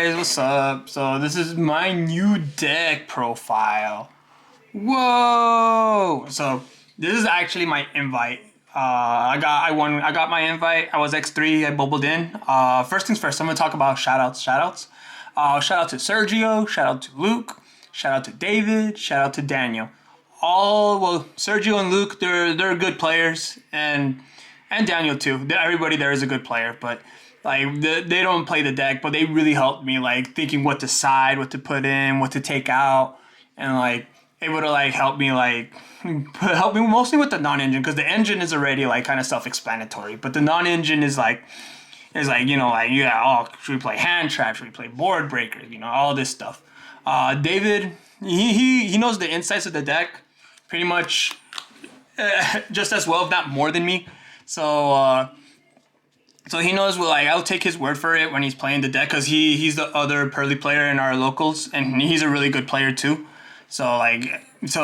guys, what's up? So this is my new deck profile. Whoa! So this is actually my invite. I got my invite. I was X3. I bubbled in. First things first. I'm gonna talk about shoutouts. Shout out to Sergio. Shout out to Luke. Shout out to David. Shout out to Daniel. Sergio and Luke, they're good players, and Daniel too. Everybody there is a good player, but like they don't play the deck, but they really helped me like thinking what to side, what to put in, what to take out, and like able to like help me mostly with the non-engine because the engine is already like kind of self-explanatory, but the non-engine is like should we play hand trap, should we play board breakers, all this stuff. David, he knows the insights of the deck pretty much just as well, if not more than me. So he knows, well, like, I'll take his word for it when he's playing the deck because he's the other Purrely player in our locals, and he's a really good player too. So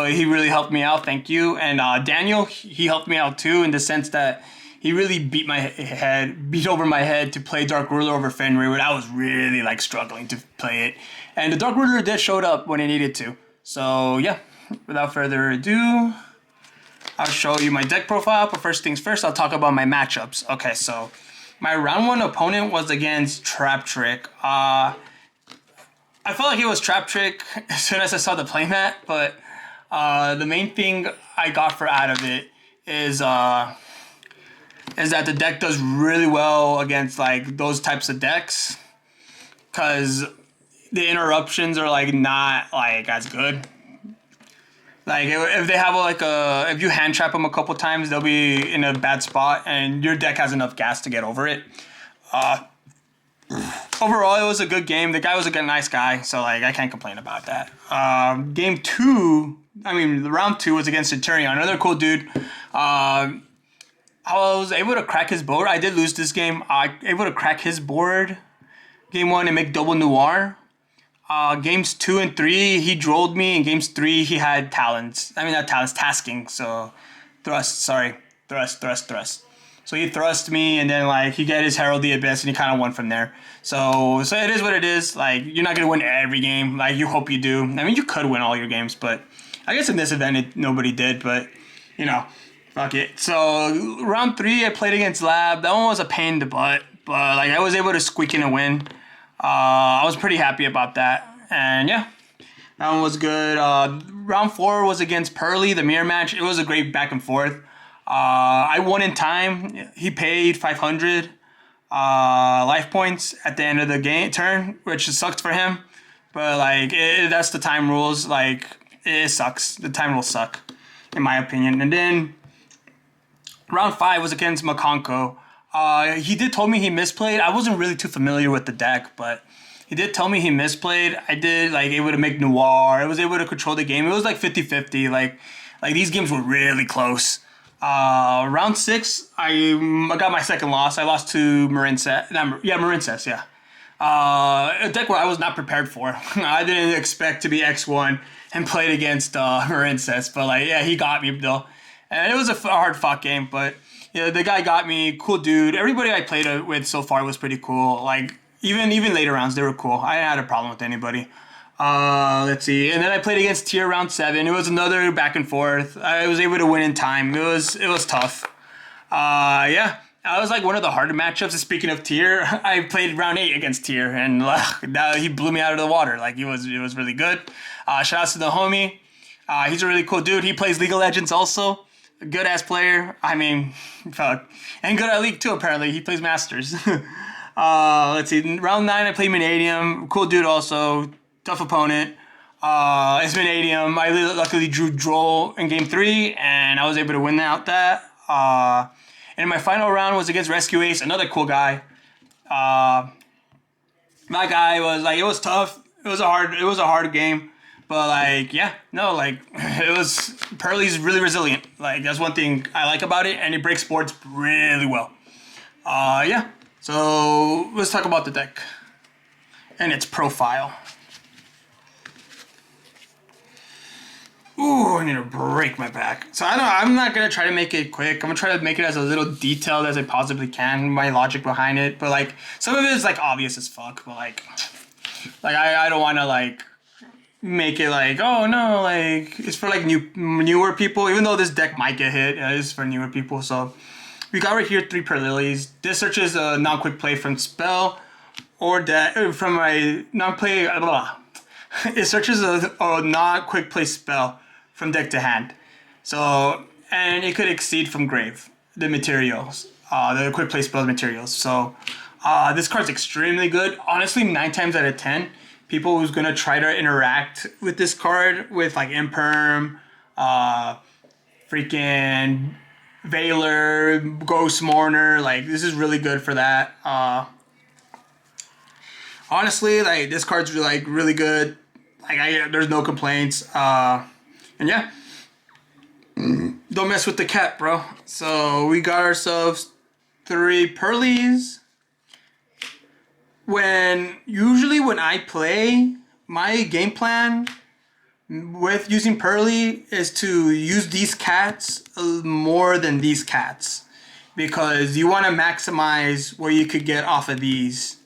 he really helped me out. Thank you. And Daniel, he helped me out too in the sense that he really beat over my head to play Dark Ruler over Fenrir, where I was really like struggling to play it. And the Dark Ruler did showed up when it needed to. So yeah, without further ado, I'll show you my deck profile. But first things first, I'll talk about my matchups. Okay, so my round one opponent was against Trap Trick. I felt like it was Trap Trick as soon as I saw the playmat, but the main thing I got out of it is that the deck does really well against like those types of decks, because the interruptions are like not like as good. Like if they have if you hand trap them a couple times, they'll be in a bad spot, and your deck has enough gas to get over it. Overall, it was a good game. The guy was a nice guy, so like I can't complain about that. Round two was against Centurion, another cool dude. I was able to crack his board. I did lose this game. I was able to crack his board game one and make double noir. Games 2 and 3, he drolled me. In games 3, he had talents. I mean, not talents, tasking. So, thrust. So he thrust me, and then like he got his Herald the Abyss, and he kind of won from there. So it is what it is. Like, you're not gonna win every game. Like, you hope you do. I mean, you could win all your games, but I guess in this event nobody did. But fuck it. So round 3, I played against Lab. That one was a pain in the butt, but like I was able to squeak in a win. I was pretty happy about that, and yeah, that one was good. Round 4 was against Purrely, the mirror match. It was a great back and forth. I won in time. He paid 500 life points at the end of the turn, which sucked for him. But like that's the time rules. Like it sucks. The time rules suck, in my opinion. And then round 5 was against Makonko. He did tell me he misplayed. I wasn't really too familiar with the deck, but he did tell me he misplayed. I did like able to make noir. I was able to control the game. It was like 50-50. Like these games were really close. Round 6, I got my second loss. I lost to Marincess. Marincess, yeah. A deck where I was not prepared for. I didn't expect to be X1 and played against Marincess, but like yeah, he got me though, and it was a hard fought game, but. Yeah, the guy got me. Cool dude. Everybody I played with so far was pretty cool. Like, even later rounds, they were cool. I didn't have a problem with anybody. Let's see. And then I played against Tier round 7. It was another back and forth. I was able to win in time. It was tough. Yeah. That was like one of the harder matchups. And speaking of Tier, I played round 8 against Tier, and he blew me out of the water. Like, it was really good. Shout out to the homie. He's a really cool dude. He plays League of Legends also. A good ass player. I mean, fuck. And good at League too, apparently. He plays Masters. Let's see. Round 9, I played Manadium. Cool dude also. Tough opponent. It's Manadium. I luckily drew Droll in game 3, and I was able to win that. And my final round was against Rescue Ace, another cool guy. My guy was like, it was tough. It was a hard game. But like, yeah, no, like Purrely's really resilient. Like that's one thing I like about it, and it breaks boards really well. Yeah. So let's talk about the deck and its profile. Ooh, I need to break my back. So I'm not gonna try to make it quick. I'm gonna try to make it as a little detailed as I possibly can. My logic behind it, but like some of it is like obvious as fuck. But like Like I don't want to like make it like, oh no, like it's for like newer people. Even though this deck might get hit, it is for newer people. So we got right here 3 Purrelys. This searches a non-quick play from spell or deck from a non-play. It searches a non-quick play spell from deck to hand. So and it could exceed from grave the materials, the quick play spell materials. So this card's extremely good. Honestly, 9 times out of 10, people who's gonna try to interact with this card with like Imperm, freaking Veiler, Ghost Mourner, like this is really good for that. Honestly, like this card's like really good. Like there's no complaints. And yeah, don't mess with the cat, bro. So we got ourselves 3 Purrelys. Usually when I play, my game plan with using Purrely is to use these cats more than these cats, because you want to maximize what you could get off of these.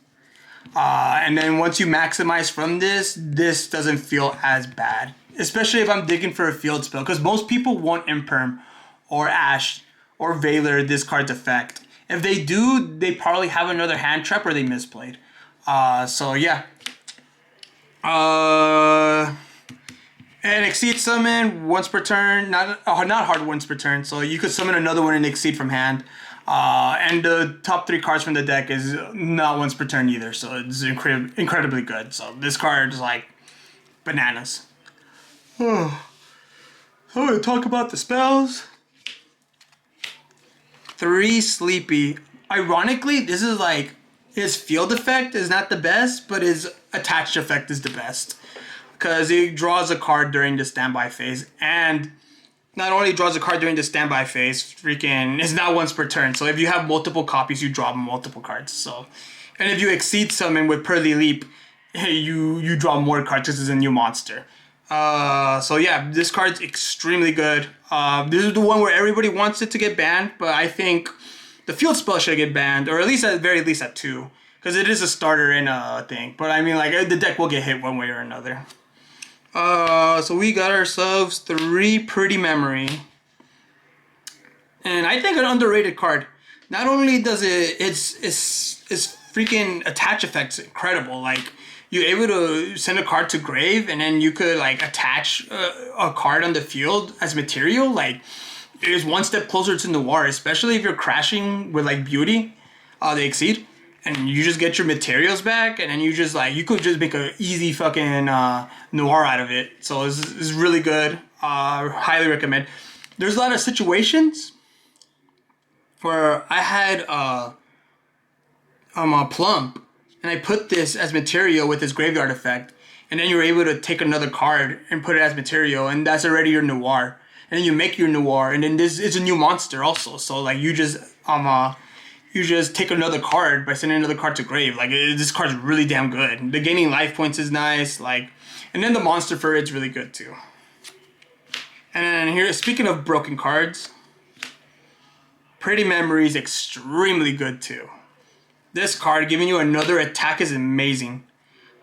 And then once you maximize from this doesn't feel as bad. Especially if I'm digging for a field spell, because most people want Imperm or Ash or Veiler this card's effect. If they do, they probably have another hand trap or they misplayed. So yeah. And Exceed summon once per turn, not hard once per turn. So you could summon another one and Exceed from hand. And the top 3 cards from the deck is not once per turn either. So it's incredibly good. So this card is like bananas. Oh, I'm gonna talk about the spells. 3 Sleepy. Ironically, this is like his field effect is not the best, but his attached effect is the best, because he draws a card during the standby phase, and not only draws a card during the standby phase, freaking it's not once per turn. So if you have multiple copies, you draw multiple cards. So, and if you exceed summon with Purrely Leap, hey, you draw more cards. This is a new monster. So yeah, this card's extremely good. This is the one where everybody wants it to get banned, but I think the field spell should get banned, or at least at very least at 2, because it is a starter in a thing. But I mean, like the deck will get hit one way or another. So we got ourselves 3 Pretty Memory, and I think an underrated card. Not only does it's freaking attach effects incredible. Like you're able to send a card to grave, and then you could like attach a card on the field as material. Like it is one step closer to Noir, especially if you're crashing with like Beauty, they Exceed, and you just get your materials back, and then you just like you could just make a easy fucking Noir out of it. So it's really good. Highly recommend. There's a lot of situations where I had a Plump, and I put this as material with this graveyard effect, and then you're able to take another card and put it as material, and that's already your Noir. And then you make your Noir, and then this is a new monster also. So like you just take another card by sending another card to grave. Like this card's really damn good. The gaining life points is nice. Like, and then the monster for it's really good too. And then here, speaking of broken cards, Pretty Memory is extremely good too. This card giving you another attack is amazing.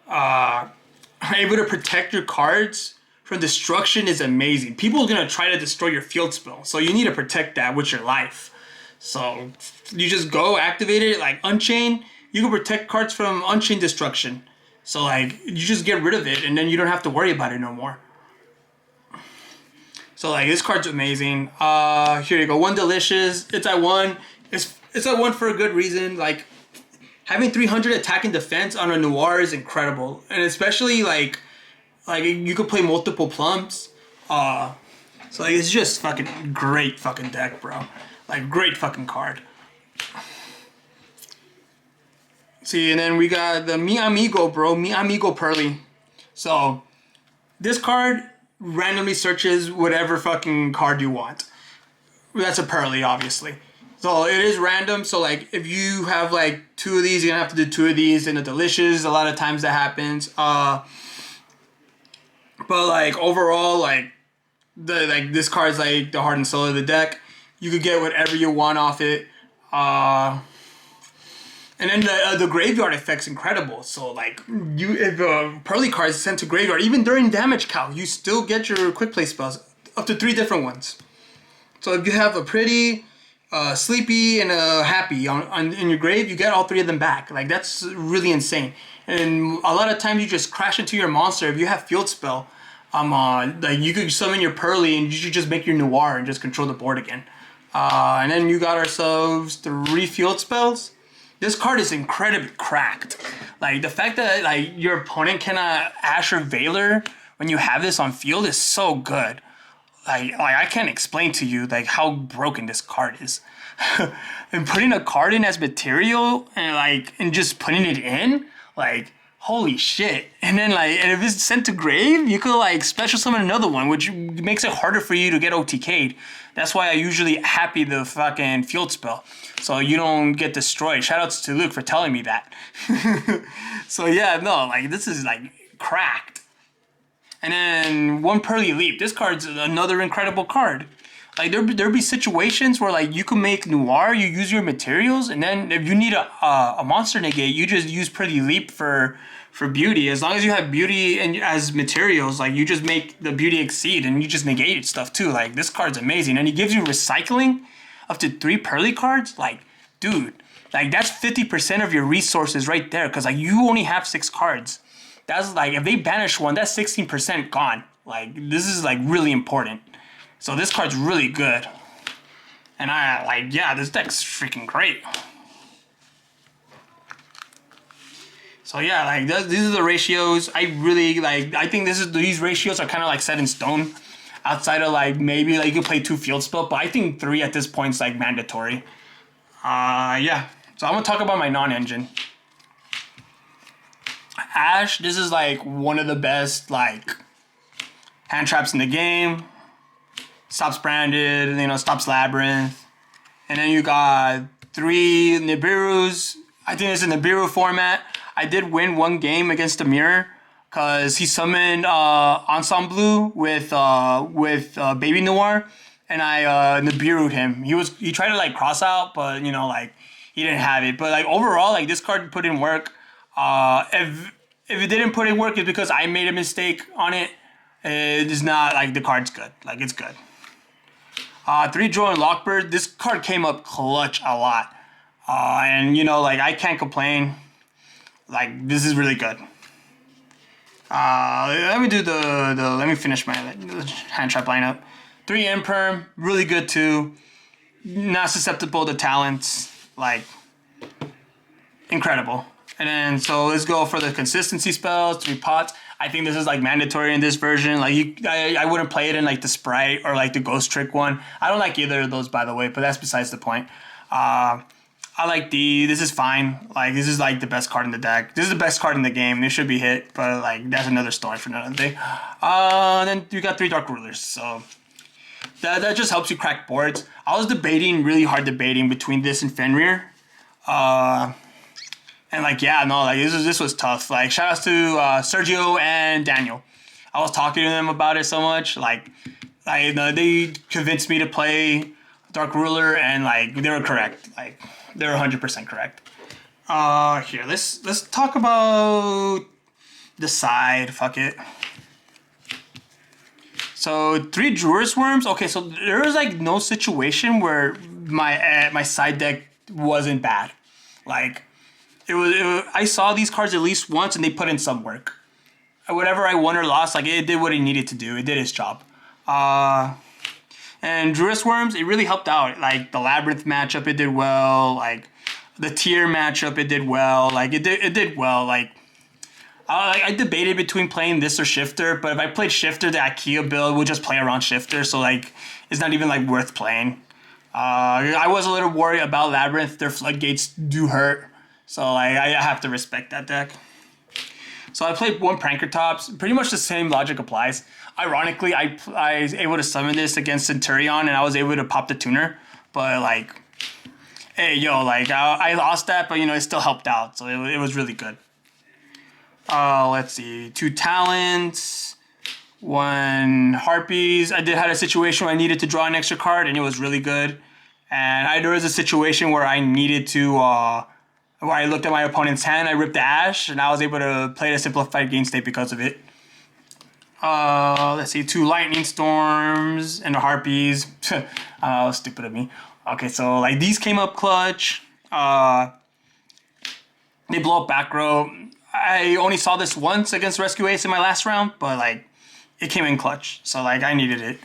Able to protect your cards from destruction is amazing. People are gonna try to destroy your field spell, so you need to protect that with your life. So you just go activate it like Unchain. You can protect cards from Unchain destruction. So like you just get rid of it, and then you don't have to worry about it no more. So like this card's amazing. Here you go. 1 Delicious. It's at 1. It's at 1 for a good reason. Like having 300 attack and defense on a Noir is incredible, and especially like you could play multiple Plumps. So like it's just fucking great fucking deck, bro. Like great fucking card. See, and then we got the Mi Amigo, bro. Mi Amigo Purrely. So this card randomly searches whatever fucking card you want. That's a Purrely, obviously. So it is random. So like if you have like 2 of these, you're gonna have to do 2 of these. And a Delicious, a lot of times that happens. But like overall, like this card's like the heart and soul of the deck. You could get whatever you want off it. And then the graveyard effect's incredible. So like you, if Purrely cards is sent to graveyard, even during damage count, you still get your quick play spells, up to 3 different ones. So if you have a pretty, sleepy, and a happy in your grave, you get all 3 of them back. Like that's really insane. And a lot of times you just crash into your monster. If you have field spell, like you could summon your Purrely and you should just make your Noir and just control the board again. And then you got ourselves 3 field spells. This card is incredibly cracked. Like the fact that like your opponent cannot Asher Veiler when you have this on field is so good. Like I can't explain to you like how broken this card is. And putting a card in as material and just putting it in, like holy shit. And then and if it's sent to grave, you could like special summon another one, which makes it harder for you to get OTK'd. That's why I usually happy the fucking field spell, so you don't get destroyed. Shoutouts to Luke for telling me that. So yeah, no, like this is like cracked. And then 1 Purrely Leap. This card's another incredible card. Like there be situations where like you can make Noir, you use your materials, and then if you need a monster negate, you just use Purrely Leap for beauty. As long as you have beauty and as materials, like you just make the beauty exceed and you just negate stuff too. Like this card's amazing, and he gives you recycling up to 3 Purrely cards. Like, dude, like that's 50% of your resources right there, because like you only have 6 cards. That's like if they banish one, that's 16% gone. Like this is like really important. So this card's really good. And this deck's freaking great. So yeah, like these are the ratios. I really I think these ratios are kind of like set in stone. Outside of like maybe like you could play 2 field spell, but I think 3 at this point is like mandatory. Yeah. So I'm gonna talk about my non-engine. Ash, this is like one of the best like hand traps in the game. Stops Branded, stops Labyrinth. And then you got 3 Nibiru's. I think it's a Nibiru format. I did win 1 game against the Mirror because he summoned Ensemble with Baby Noir, and I Nibiru'd him. He tried to like cross out, but he didn't have it. But like overall, like this card put in work. If it didn't put in work, it's because I made a mistake on it. It is not like the card's good. Like it's good. 3 Draw and Lockbird. This card came up clutch a lot. And I can't complain. Like this is really good. Let me do let me finish my hand trap lineup. 3 Imperm, really good too. Not susceptible to talents. Like incredible. And then so let's go for the consistency spells. 3 Pots. I think this is like mandatory in this version. Like I wouldn't play it in like the Sprite or like the Ghost Trick one. I don't like either of those, by the way, but that's besides the point. I like D. This is fine. Like this is like the best card in the deck. This is the best card in the game. It should be hit, but like that's another story for another day. Then you got 3 Dark Rulers. So that just helps you crack boards. I was really hard debating between this and Fenrir. And this was tough. Like shout outs to Sergio and Daniel. I was talking to them about it so much. Like they convinced me to play Dark Ruler, and like they were correct. Like they were 100% correct. Here, let's talk about the side. Fuck it. So 3 Druid's Worms. Okay, so there was like no situation where my side deck wasn't bad. Like it was. I saw these cards at least once, and they put in some work. Whatever I won or lost, like it did what it needed to do. It did its job. And Druid's Worms, it really helped out. Like the Labyrinth matchup, it did well. Like the tier matchup, it did well. Like it did well. Like I debated between playing this or Shifter, but if I played Shifter, the IKEA build would just play around Shifter, so like it's not even like worth playing. I was a little worried about Labyrinth. Their floodgates do hurt, so like I have to respect that deck. So I played 1 Pranker Tops. Pretty much the same logic applies. Ironically, I was able to summon this against Centurion, and I was able to pop the tuner. But like, hey yo, like I lost that, but it still helped out, so it was really good. Let's see, 2 Talents, 1 Harpies. I did have a situation where I needed to draw an extra card, and it was really good. And there was a situation where I needed to where I looked at my opponent's hand, I ripped the Ash, and I was able to play the simplified game state because of it. Let's see, 2 Lightning Storms and the Harpies. Oh, stupid of me. Okay, so like these came up clutch. They blow up back row. I only saw this once against Rescue Ace in my last round, but like it came in clutch, so like I needed it.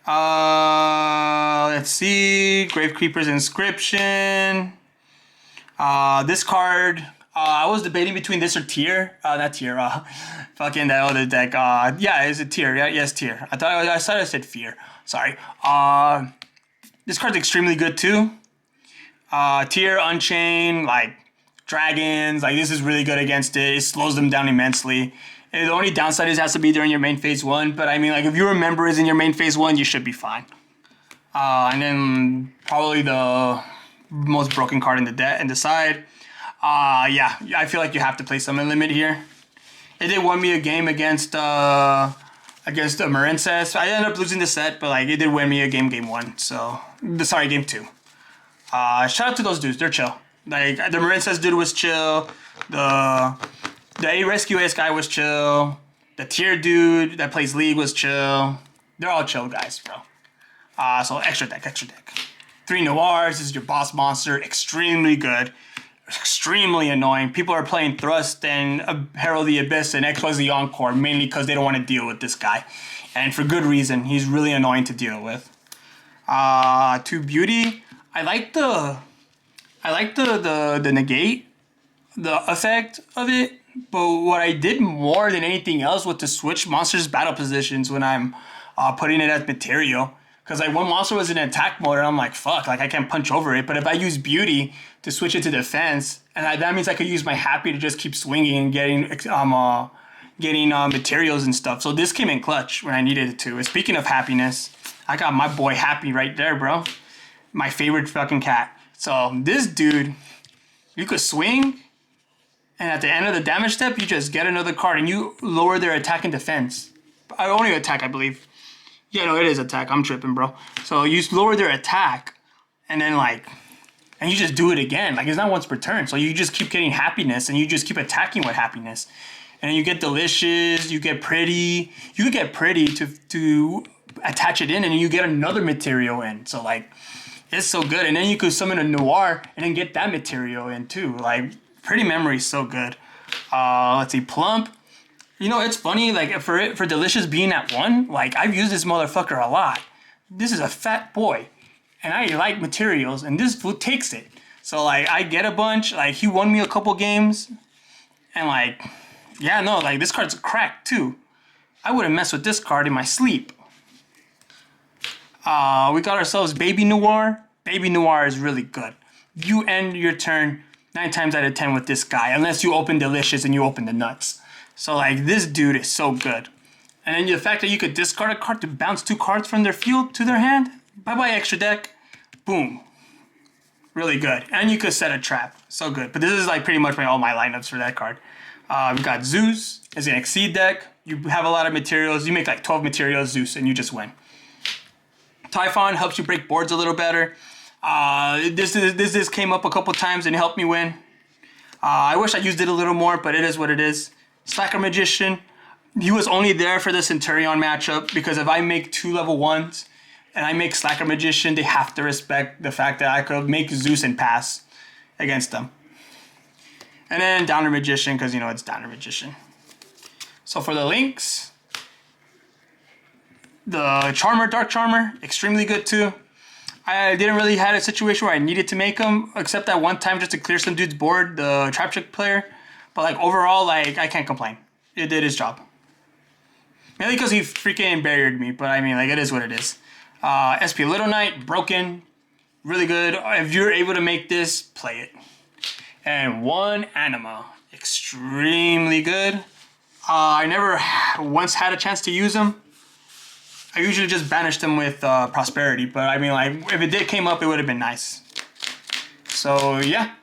Let's see, Grave Creeper's Inscription. This card, I was debating between this or Tier. Not Tier. Fucking that other deck. Yeah, is it Tier? Yeah, yes, Tier. I thought I said Fear. Sorry. This card's extremely good too. Tier, Unchained, like dragons, like this is really good against it. It slows them down immensely. And the only downside is it has to be during your main phase 1. But I mean, like if your member is in your main phase 1, you should be fine. And then probably the most broken card in the side. Yeah, I feel like you have to play Summon Limit here. It did win me a game against Marincess. I ended up losing the set, but like it did win me a game 1. So sorry, game 2. Shout out to those dudes, they're chill. Like the Marincess dude was chill. The Rescue Ace guy was chill. The Tier dude that plays League was chill. They're all chill guys, bro. So extra deck. 3 Noirs, this is your boss monster. Extremely good. Extremely annoying. People are playing Thrust and Herald the Abyss and X was the Encore mainly because they don't want to deal with this guy. And for good reason. He's really annoying to deal with. 2 Beauty. I like the negate, the effect of it. But what I did more than anything else was to switch monsters' battle positions when I'm putting it as material. Because like one monster was in attack mode and I'm like, fuck, like I can't punch over it. But if I use Beauty to switch it to defense, and that means I could use my Happy to just keep swinging and getting materials and stuff. So this came in clutch when I needed it to. And speaking of happiness, I got my boy Happy right there, bro. My favorite fucking cat. So this dude, you could swing, and at the end of the damage step, you just get another card and you lower their attack and defense. Only attack, I believe. Yeah, no, it is attack. I'm tripping, bro. So you lower their attack, and then and you just do it again. Like it's not once per turn. So you just keep getting happiness, and you just keep attacking with happiness. And then you get delicious. You get pretty. You could get pretty to attach it in, and you get another material in. So like, it's so good. And then you could summon a Noir and then get that material in too. Like Pretty Memory is so good. Let's see, Plump. You know, it's funny, like, for Delicious being at 1, like, I've used this motherfucker a lot. This is a fat boy, and I like materials, and this fool takes it. So, like, I get a bunch, like, he won me a couple games, and, like, yeah, no, like, this card's a crack, too. I wouldn't mess with this card in my sleep. We got ourselves Baby Noir. Baby Noir is really good. You end your turn 9 times out of 10 with this guy, unless you open Delicious and you open the nuts. So, like, this dude is so good. And then the fact that you could discard a card to bounce 2 cards from their field to their hand. Bye-bye, extra deck. Boom. Really good. And you could set a trap. So good. But this is, like, pretty much all my lineups for that card. We got Zeus. It's an Exceed deck. You have a lot of materials. You make, like, 12 materials, Zeus, and you just win. Typhon helps you break boards a little better. This came up a couple times and helped me win. I wish I used it a little more, but it is what it is. Slacker Magician, he was only there for the Centurion matchup because if I make 2 level 1s and I make Slacker Magician, they have to respect the fact that I could make Zeus and pass against them. And then Downer Magician, because you know it's Downer Magician. So for the links, the Charmer, Dark Charmer, extremely good too. I didn't really have a situation where I needed to make them, except that one time just to clear some dude's board, the Trap Trick player. But like overall, like I can't complain. It did its job. Mainly because he freaking barriered me, but I mean, like it is what it is. SP Little Knight, broken, really good. If you're able to make this, play it. And 1 Anima, extremely good. I never once had a chance to use them. I usually just banished them with Prosperity, but I mean, like if it did came up, it would have been nice. So yeah.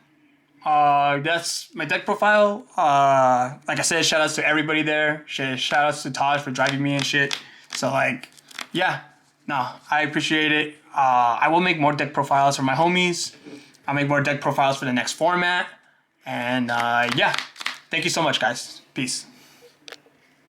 That's my deck profile. Like I said, shout outs to everybody there. Shout outs to Todd for driving me and shit. So like, yeah, no, I appreciate it. I will make more deck profiles for my homies. I'll make more deck profiles for the next format. And yeah, thank you so much, guys. Peace.